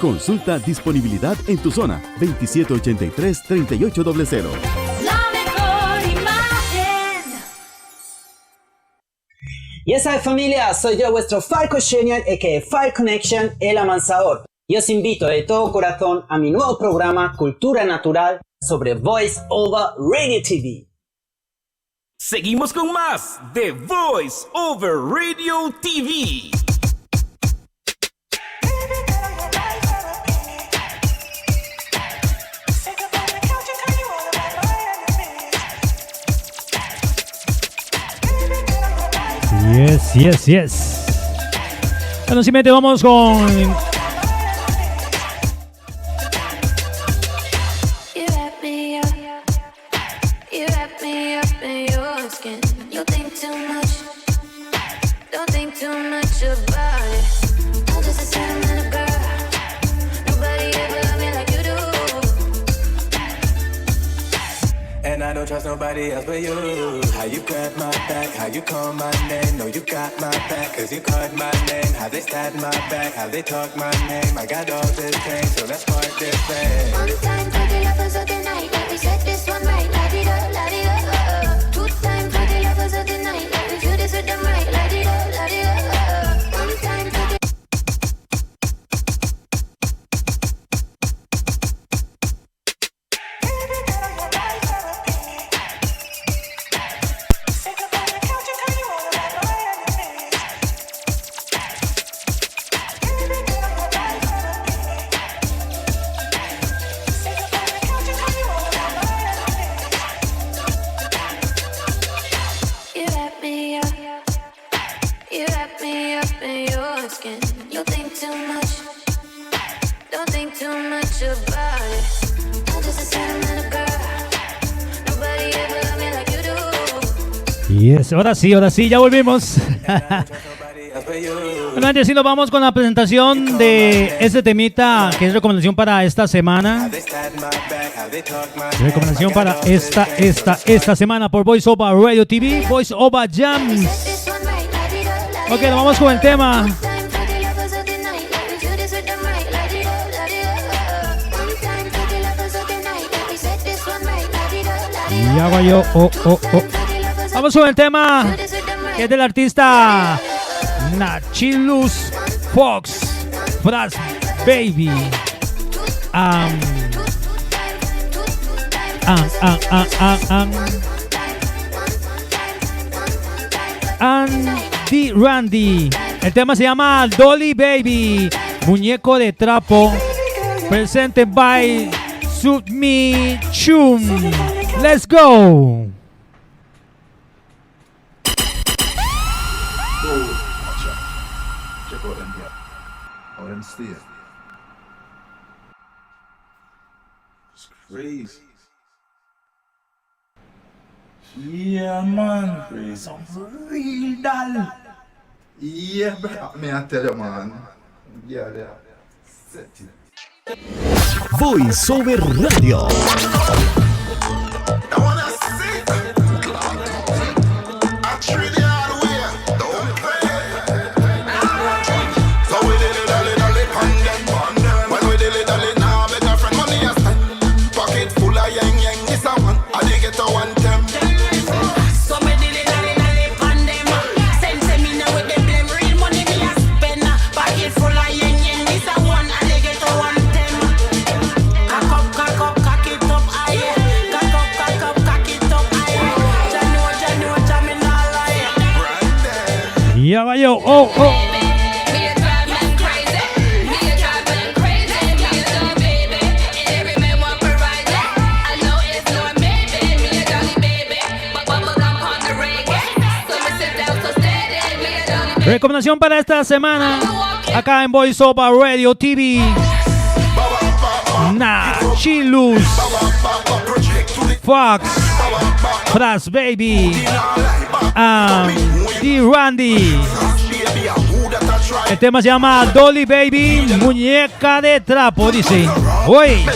Consulta disponibilidad en tu zona 2783-3800. La mejor imagen. Y esa familia, soy yo vuestro Falco Genial, a.k.a. Fire Connection, el amansador. Y os invito de todo corazón a mi nuevo programa Cultura Natural sobre Voice Over Radio TV. Seguimos con más de Voice Over Radio TV. Yes. Bueno, simplemente vamos con... I don't trust nobody else but you. How you grab my back, how you call my name. No, you got my back, cause you called my name. How they stab my back, how they talk my name. I got all this pain, so let's part this thing. One time for the lovers of the night, like we said this one right. La-di-da, la-di-da, Two times for the lovers of the night, like we do this with them right. La-di-da, la-di-da, One time for the... Yes, ahora sí, ya volvimos. Bueno, antes sí nos vamos con la presentación de este temita que es recomendación para esta semana. Recomendación para esta semana por Voice Over Radio TV, Voice Over Jams. Ok, nos vamos con el tema. Y hago yo, Vamos con el tema que es del artista Natchilus Foxx, Frass Baby. RANDI. El tema se llama Dolly Baby, muñeco de trapo. Presented by Submitchoon. Let's go. Check out them here. How them stay. It's crazy. Yeah, man. Some real doll. Yeah, bro. Me I tell you, man. Yeah, there. Set it. Voice Over Radio. Ya va yo, Recomendación para esta semana acá en Voice Over Radio TV. Natchilus Foxx, Frass Baby, RANDI. El tema se llama Dolly Baby, muñeca de trapo, dice. Hoy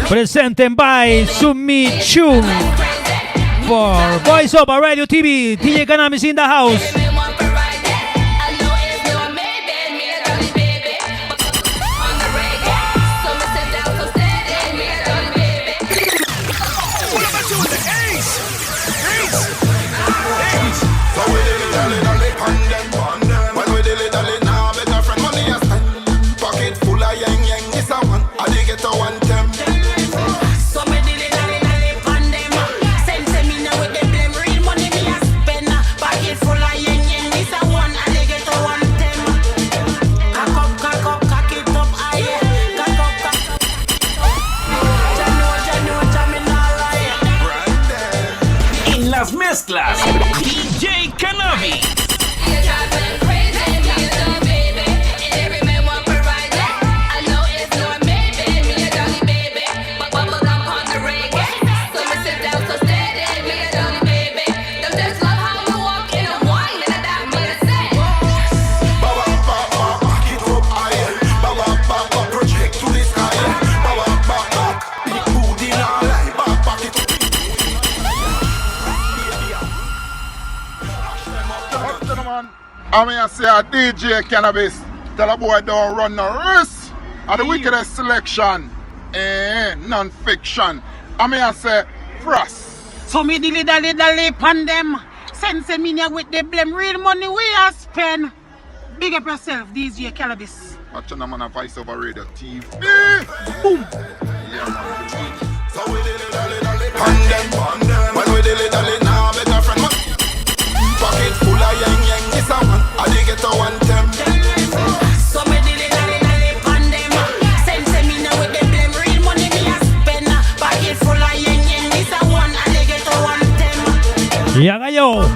presenten by Submitchoon for Voice Over Radio TV. DJ Cannabis in the house. I mean, I say a DJ Cannabis. Tell a boy don't run no risk. And the wickedest selection. Non-fiction. I mean, I say Frass. So me dilly pan them. Sense me with the blame. Real money we are spend. Big up yourself, DJ Cannabis. Watching them on a Voice Over Radio TV. Boom. Yeah, man. So we dilly pan them. When we dilly now, better friend. Pocket full of yang. This a one. I dig it to one them. So me dilly pan them. Sense me with the blame. Real money we are spend. Pocket full of yang. This a one. I dig it to one them. Yeah, gallo.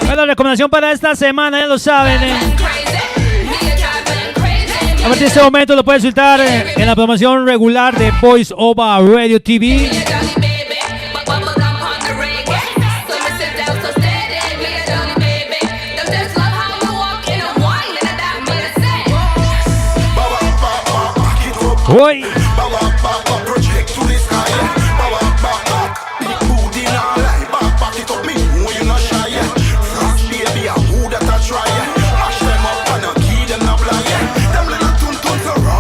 Bueno, recomendación para esta semana, ya lo saben. A partir de este momento lo puedes disfrutar en la programación regular de Voice Over Radio TV. Hoy.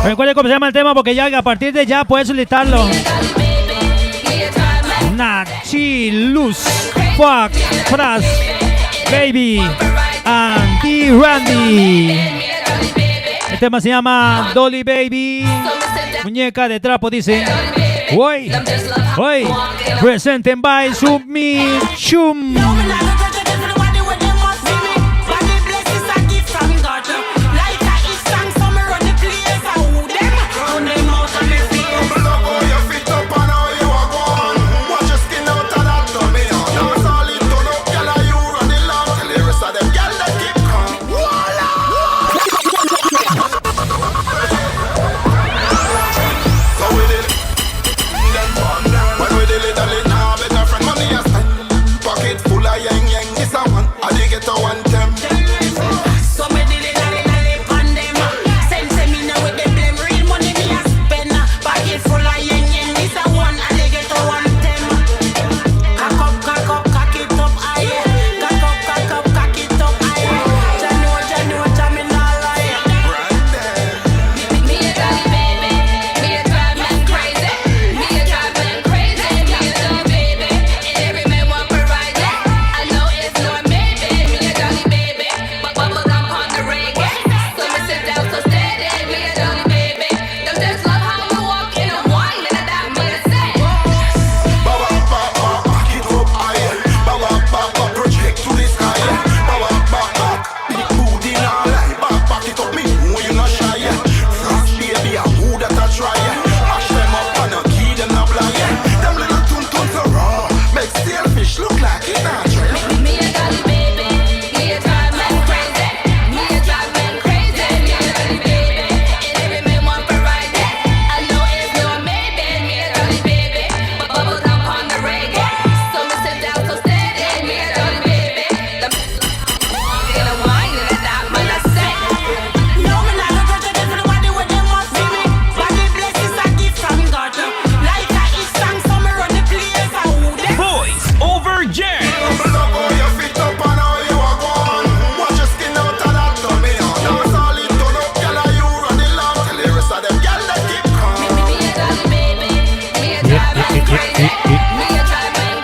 Recuerden cómo se llama el tema porque ya a partir de ya puedes solicitarlo. Natchilus Foxx, Frass, Baby, and RANDI. El tema se llama Dolly Baby, muñeca de trapo, dice. Hoy, presenten by Submitchoon.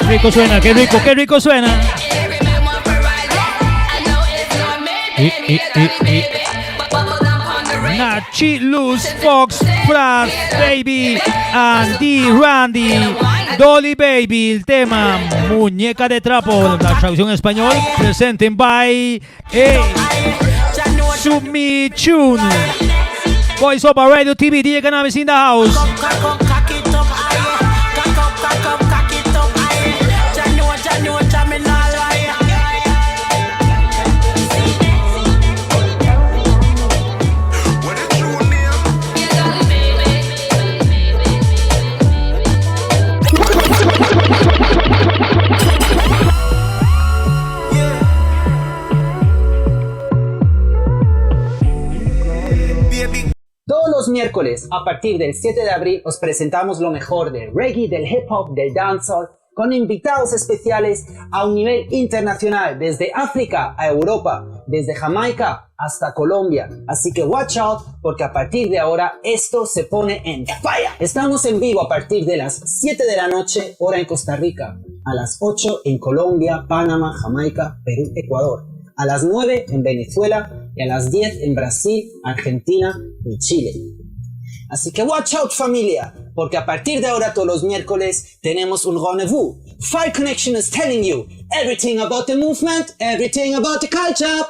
Rico suena, qué rico suena. Natchilus Foxx, Frass, Baby, and RANDI, Dolly Baby, el tema Muñeca de Trapo, la traducción en español, presenten by Submitchoon. Voice Over Radio TV, DJ Cannabis in the house. miércoles, a partir del 7 de abril, os presentamos lo mejor del reggae, del hip hop, del dancehall, con invitados especiales a un nivel internacional, desde África a Europa, desde Jamaica hasta Colombia. Así que watch out, porque a partir de ahora esto se pone en fire. Estamos en vivo a partir de las 7 de la noche, hora en Costa Rica, a las 8 en Colombia, Panamá, Jamaica, Perú, Ecuador, a las 9 en Venezuela y a las 10 en Brasil, Argentina y Chile. Así que watch out, familia, porque a partir de ahora todos los miércoles tenemos un rendezvous. Fire Connection is telling you everything about the movement, everything about the culture.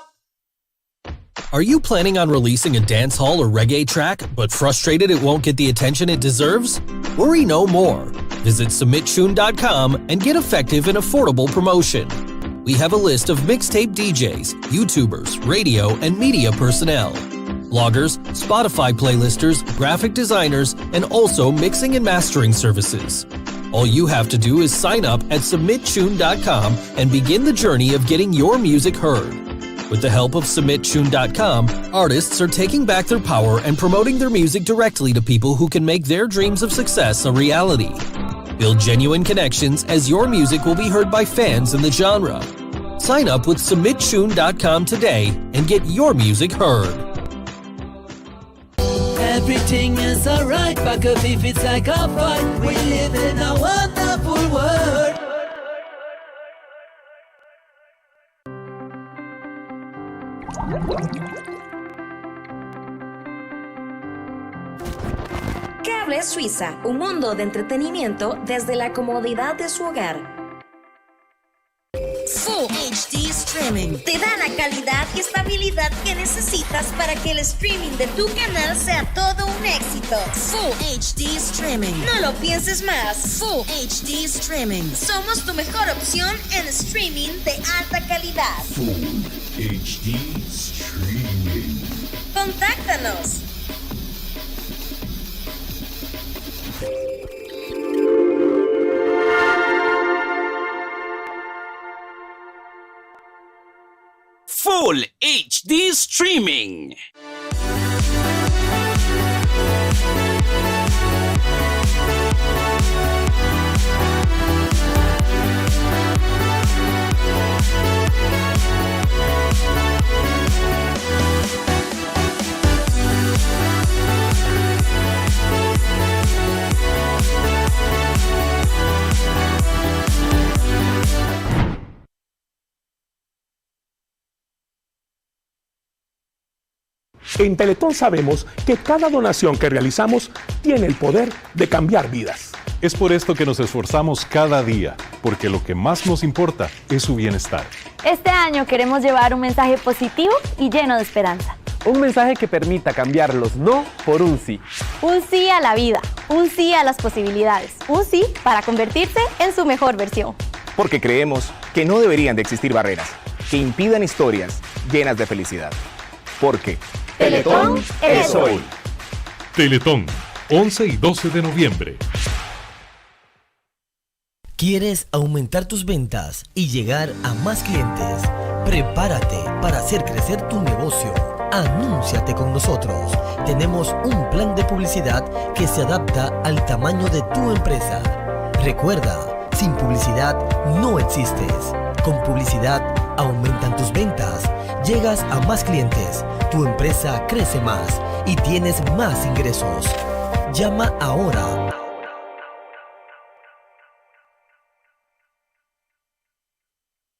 Are you planning on releasing a dancehall or reggae track, but frustrated it won't get the attention it deserves? Worry no more. Visit Submitchoon.com and get effective and affordable promotion. We have a list of mixtape DJs, YouTubers, radio, and media personnel. Bloggers, Spotify playlisters, graphic designers, and also mixing and mastering services. All you have to do is sign up at Submitchoon.com and begin the journey of getting your music heard. With the help of Submitchoon.com, artists are taking back their power and promoting their music directly to people who can make their dreams of success a reality. Build genuine connections as your music will be heard by fans in the genre. Sign up with Submitchoon.com today and get your music heard. Everything is alright, back up if it's like a fight. We live in a wonderful world. Cable Suiza, un mundo de entretenimiento desde la comodidad de su hogar. Full HD Streaming te da la calidad y estabilidad que necesitas para que el streaming de tu canal sea todo un éxito. Full HD Streaming. No lo pienses más. Full HD Streaming. Somos tu mejor opción en streaming de alta calidad. Full HD Streaming. Contáctanos. Full HD Streaming. En Teletón sabemos que cada donación que realizamos tiene el poder de cambiar vidas. Es por esto que nos esforzamos cada día, porque lo que más nos importa es su bienestar. Este año queremos llevar un mensaje positivo y lleno de esperanza. Un mensaje que permita cambiar los no por un sí. Un sí a la vida, un sí a las posibilidades, un sí para convertirse en su mejor versión. Porque creemos que no deberían de existir barreras que impidan historias llenas de felicidad. Porque Teletón es hoy. Teletón, 11 y 12 de noviembre. ¿Quieres aumentar tus ventas y llegar a más clientes? Prepárate para hacer crecer tu negocio. Anúnciate con nosotros. Tenemos un plan de publicidad que se adapta al tamaño de tu empresa. Recuerda, sin publicidad no existes. Con publicidad aumentan tus ventas, llegas a más clientes, tu empresa crece más y tienes más ingresos. Llama ahora